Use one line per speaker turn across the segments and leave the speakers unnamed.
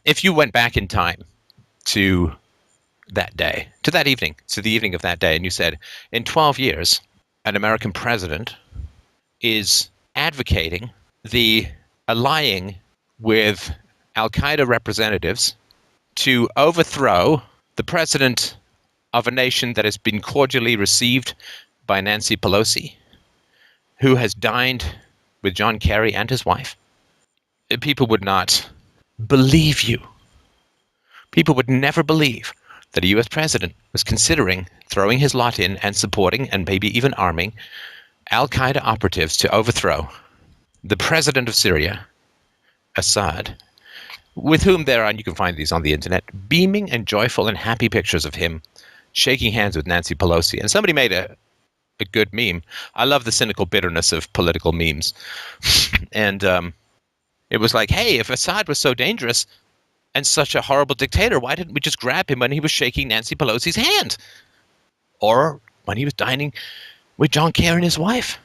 If you went back in time to that day, to that evening, to the evening of that day, and you said, in 12 years, an American president is advocating the allying with Al Qaeda representatives to overthrow the president of a nation that has been cordially received by Nancy Pelosi, who has dined with John Kerry and his wife, people would not believe you. People would never believe that a US president was considering throwing his lot in and supporting and maybe even arming Al Qaeda operatives to overthrow the president of Syria, Assad, with whom there are, and you can find these on the internet, beaming and joyful and happy pictures of him shaking hands with Nancy Pelosi. And somebody made a good meme. I love the cynical bitterness of political memes. And it was like, hey, if Assad was so dangerous and such a horrible dictator, why didn't we just grab him when he was shaking Nancy Pelosi's hand? Or when he was dining with John Kerry and his wife?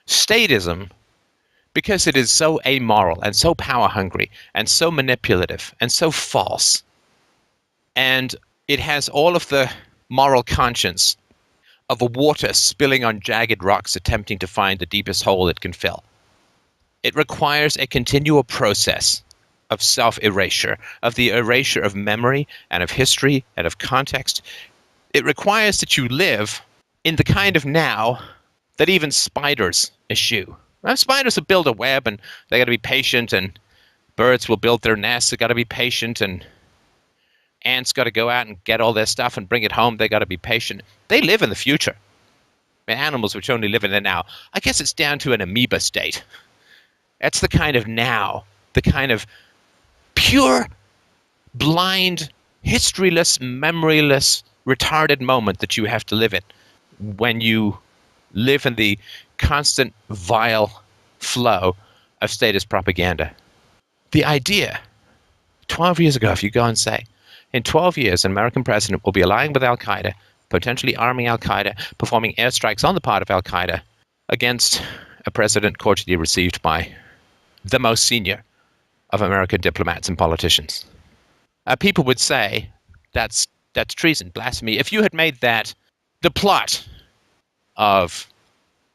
Statism, because it is so amoral and so power-hungry and so manipulative and so false, and it has all of the moral conscience of a water spilling on jagged rocks attempting to find the deepest hole it can fill. It requires a continual process of self-erasure, of the erasure of memory and of history and of context. It requires that you live in the kind of now that even spiders eschew. Well, spiders will build a web and they got to be patient, and birds will build their nests, they got to be patient, and ants got to go out and get all their stuff and bring it home, they got to be patient. They live in the future. Animals which only live in the now. I guess it's down to an amoeba state. That's the kind of now, the kind of pure, blind, historyless, memoryless, retarded moment that you have to live in when you live in the constant, vile flow of statist propaganda. The idea, 12 years ago, if you go and say, in 12 years, an American president will be allying with Al Qaeda, potentially arming Al Qaeda, performing airstrikes on the part of Al Qaeda against a president cordially received by the most senior of American diplomats and politicians. People would say that's treason, blasphemy. If you had made that the plot of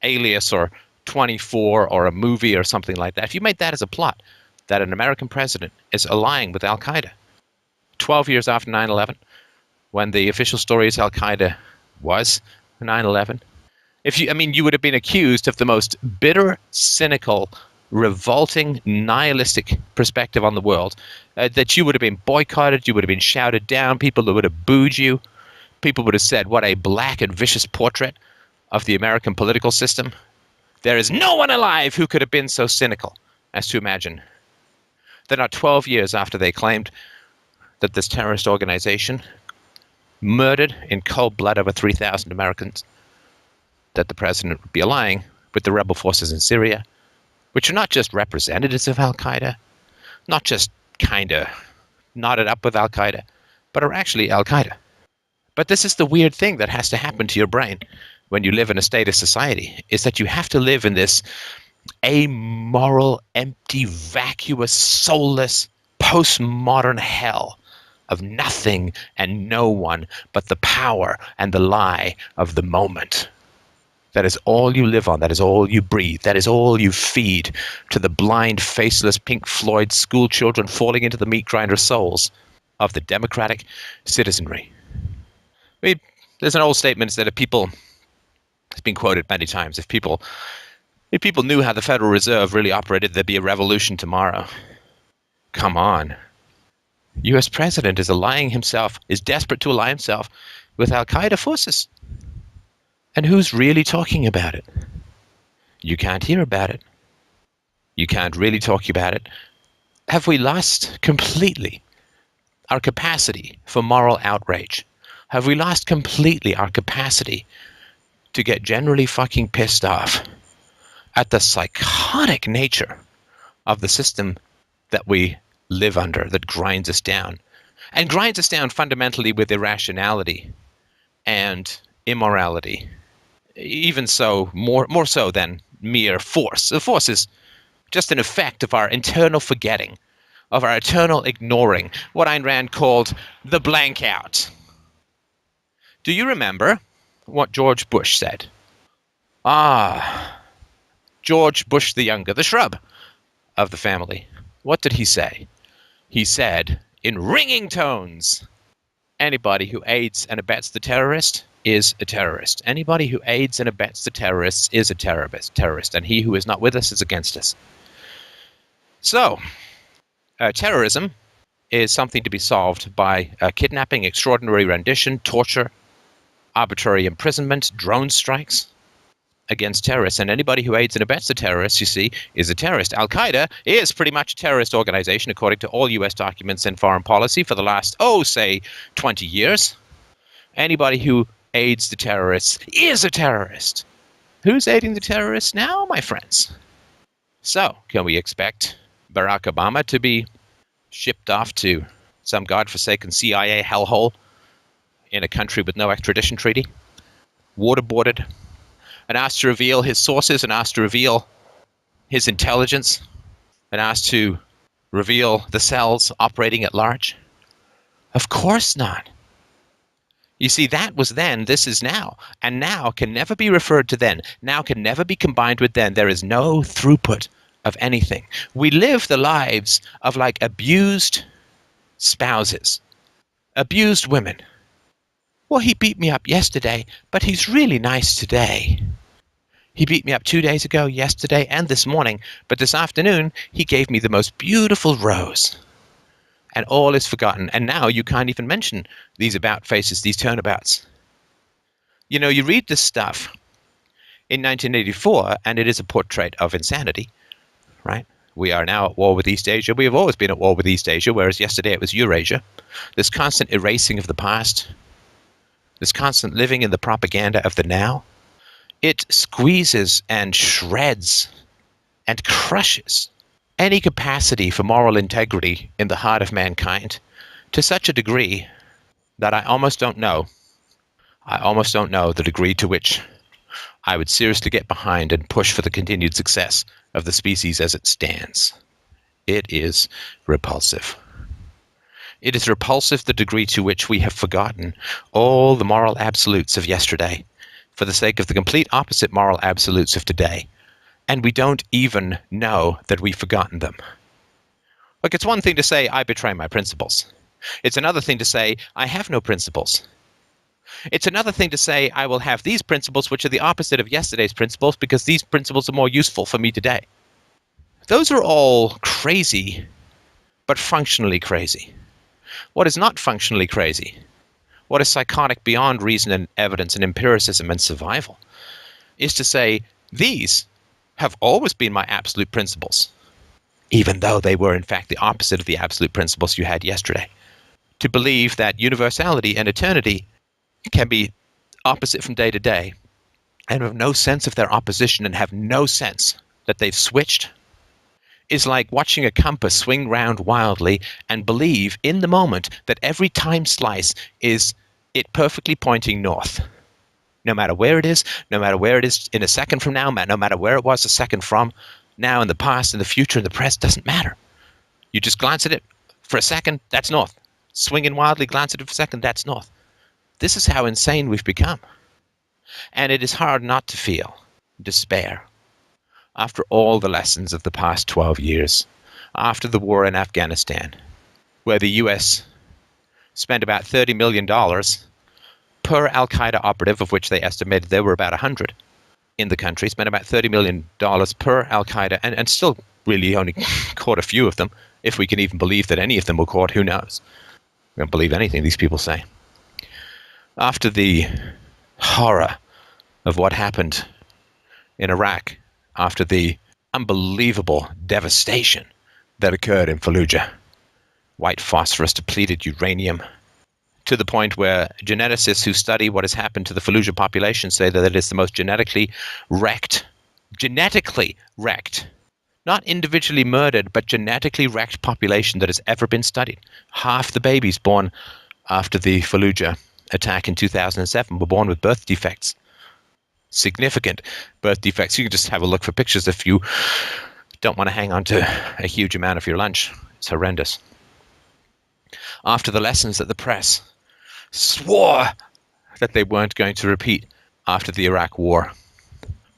Alias or 24 or a movie or something like that, if you made that as a plot, that an American president is allying with Al Qaeda, 12 years after 9/11, when the official story is Al Qaeda was 9/11, you would have been accused of the most bitter, cynical, revolting, nihilistic perspective on the world, that you would have been boycotted, you would have been shouted down, people would have booed you, people would have said, what a black and vicious portrait of the American political system. There is no one alive who could have been so cynical as to imagine that not 12 years after they claimed that this terrorist organization murdered in cold blood over 3,000 Americans, that the president would be allying with the rebel forces in Syria, which are not just representatives of Al Qaeda, not just kind of knotted up with Al Qaeda, but are actually Al Qaeda. But this is the weird thing that has to happen to your brain when you live in a statist society, is that you have to live in this amoral, empty, vacuous, soulless, postmodern hell of nothing and no one but the power and the lie of the moment. That is all you live on. That is all you breathe. That is all you feed to the blind, faceless Pink Floyd school children falling into the meat grinder souls of the democratic citizenry. There's an old statement that it's been quoted many times, if people knew how the Federal Reserve really operated, there'd be a revolution tomorrow. Come on. U.S. president is desperate to ally himself with Al-Qaeda forces. And who's really talking about it? You can't hear about it. You can't really talk about it. Have we lost completely our capacity for moral outrage? Have we lost completely our capacity to get generally fucking pissed off at the psychotic nature of the system that we live under, that grinds us down? And grinds us down fundamentally with irrationality and immorality. Even so, more so than mere force. The force is just an effect of our internal forgetting of our eternal ignoring, what Ayn Rand called the blank out. Do you remember what George Bush said? George Bush the Younger, the shrub of the family. What did he say? He said, in ringing tones, anybody who aids and abets the terrorist is a terrorist. Anybody who aids and abets the terrorists is a terrorist, and he who is not with us is against us. So, terrorism is something to be solved by kidnapping, extraordinary rendition, torture, arbitrary imprisonment, drone strikes against terrorists. And anybody who aids and abets the terrorists, you see, is a terrorist. Al-Qaeda is pretty much a terrorist organization, according to all U.S. documents and foreign policy for the last, say, 20 years. Anybody who aids the terrorists is a terrorist. Who's aiding the terrorists now, my friends? So, can we expect Barack Obama to be shipped off to some godforsaken CIA hellhole in a country with no extradition treaty, waterboarded, and asked to reveal his sources, and asked to reveal his intelligence, and asked to reveal the cells operating at large? Of course not. You see, that was then, this is now, and now can never be referred to then. Now can never be combined with then. There is no throughput of anything. We live the lives of like abused spouses, abused women. Well, he beat me up yesterday, but he's really nice today. He beat me up 2 days ago, yesterday, and this morning, but this afternoon he gave me the most beautiful rose. And all is forgotten. And now you can't even mention these about faces, these turnabouts. You know, you read this stuff in 1984, and it is a portrait of insanity, right? We are now at war with East Asia. We have always been at war with East Asia, whereas yesterday it was Eurasia. This constant erasing of the past, this constant living in the propaganda of the now, it squeezes and shreds and crushes any capacity for moral integrity in the heart of mankind to such a degree that I almost don't know the degree to which I would seriously get behind and push for the continued success of the species as it stands. It is repulsive. It is repulsive the degree to which we have forgotten all the moral absolutes of yesterday for the sake of the complete opposite moral absolutes of today. And we don't even know that we've forgotten them. Look, it's one thing to say, I betray my principles. It's another thing to say, I have no principles. It's another thing to say, I will have these principles which are the opposite of yesterday's principles because these principles are more useful for me today. Those are all crazy, but functionally crazy. What is not functionally crazy, what is psychotic beyond reason and evidence and empiricism and survival, is to say, these have always been my absolute principles, even though they were in fact the opposite of the absolute principles you had yesterday. To believe that universality and eternity can be opposite from day to day and have no sense of their opposition and have no sense that they've switched is like watching a compass swing round wildly and believe in the moment that every time slice is it perfectly pointing north. No matter where it is in a second from now, no matter where it was a second from, now in the past, in the future, in the present, doesn't matter. You just glance at it for a second, that's north. Swinging wildly, glance at it for a second, that's north. This is how insane we've become. And it is hard not to feel despair after all the lessons of the past 12 years, after the war in Afghanistan, where the U.S. spent about $30 million per Al-Qaeda operative, of which they estimated there were about 100 in the country, spent about $30 million per Al-Qaeda, and still really only caught a few of them, if we can even believe that any of them were caught, who knows? We don't believe anything these people say. After the horror of what happened in Iraq, after the unbelievable devastation that occurred in Fallujah, white phosphorus, depleted uranium, to the point where geneticists who study what has happened to the Fallujah population say that it is the most genetically wrecked, not individually murdered, but genetically wrecked population that has ever been studied. Half the babies born after the Fallujah attack in 2007 were born with birth defects. Significant birth defects. You can just have a look for pictures if you don't want to hang on to a huge amount of your lunch. It's horrendous. After the lessons that the press swore that they weren't going to repeat after the Iraq War.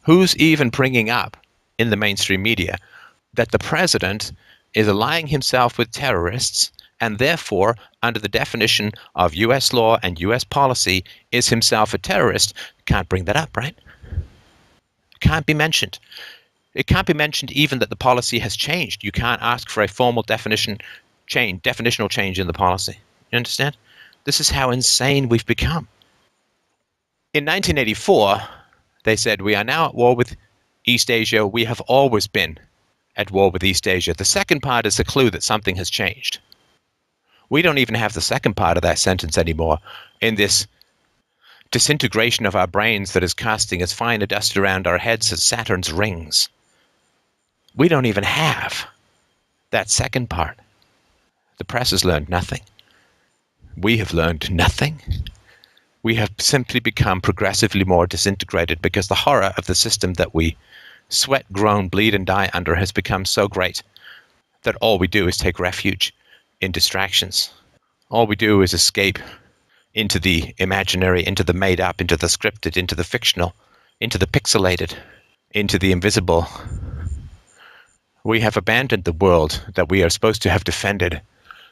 Who's even bringing up in the mainstream media that the president is allying himself with terrorists and therefore, under the definition of U.S. law and U.S. policy, is himself a terrorist? Can't bring that up, right? Can't be mentioned. It can't be mentioned even that the policy has changed. You can't ask for a formal definitional change in the policy. You understand? This is how insane we've become. In 1984, they said, we are now at war with East Asia. We have always been at war with East Asia. The second part is the clue that something has changed. We don't even have the second part of that sentence anymore in this disintegration of our brains that is casting as fine a dust around our heads as Saturn's rings. We don't even have that second part. The press has learned nothing. We have learned nothing. We have simply become progressively more disintegrated because the horror of the system that we sweat, groan, bleed, and die under has become so great that all we do is take refuge in distractions. All we do is escape into the imaginary, into the made up, into the scripted, into the fictional, into the pixelated, into the invisible. We have abandoned the world that we are supposed to have defended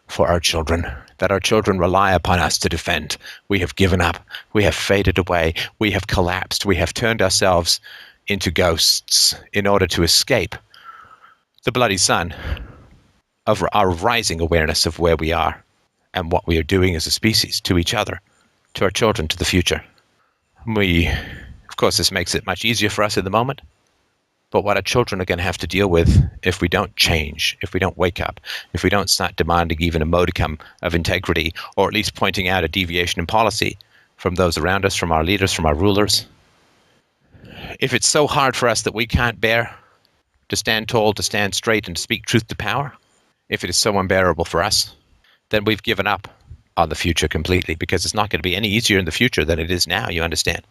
for our children, that our children rely upon us to defend. We have given up. We have faded away. We have collapsed. We have turned ourselves into ghosts in order to escape the bloody sun of our rising awareness of where we are and what we are doing as a species to each other, to our children, to the future. Of course, this makes it much easier for us in the moment, but what our children are going to have to deal with if we don't change, if we don't wake up, if we don't start demanding even a modicum of integrity, or at least pointing out a deviation in policy from those around us, from our leaders, from our rulers. If it's so hard for us that we can't bear to stand tall, to stand straight, and to speak truth to power, if it is so unbearable for us, then we've given up on the future completely, because it's not going to be any easier in the future than it is now, you understand?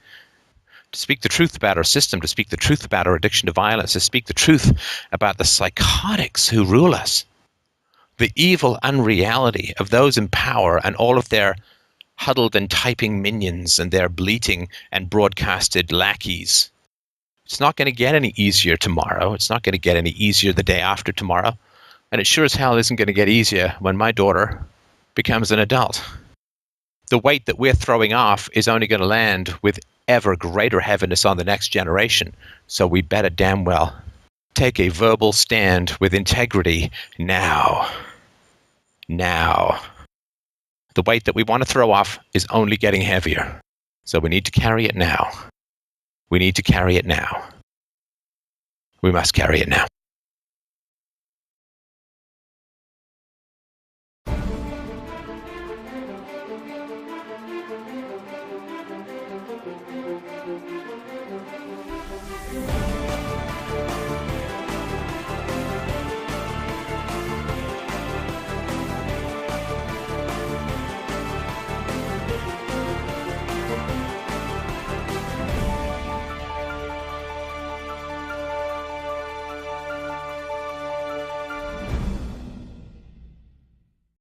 To speak the truth about our system, to speak the truth about our addiction to violence, to speak the truth about the psychotics who rule us, the evil unreality of those in power and all of their huddled and typing minions and their bleating and broadcasted lackeys. It's not going to get any easier tomorrow. It's not going to get any easier the day after tomorrow. And it sure as hell isn't going to get easier when my daughter becomes an adult. The weight that we're throwing off is only going to land with ever greater heaviness on the next generation. So we better damn well take a verbal stand with integrity now. Now. The weight that we want to throw off is only getting heavier. So we need to carry it now. We need to carry it now. We must carry it now.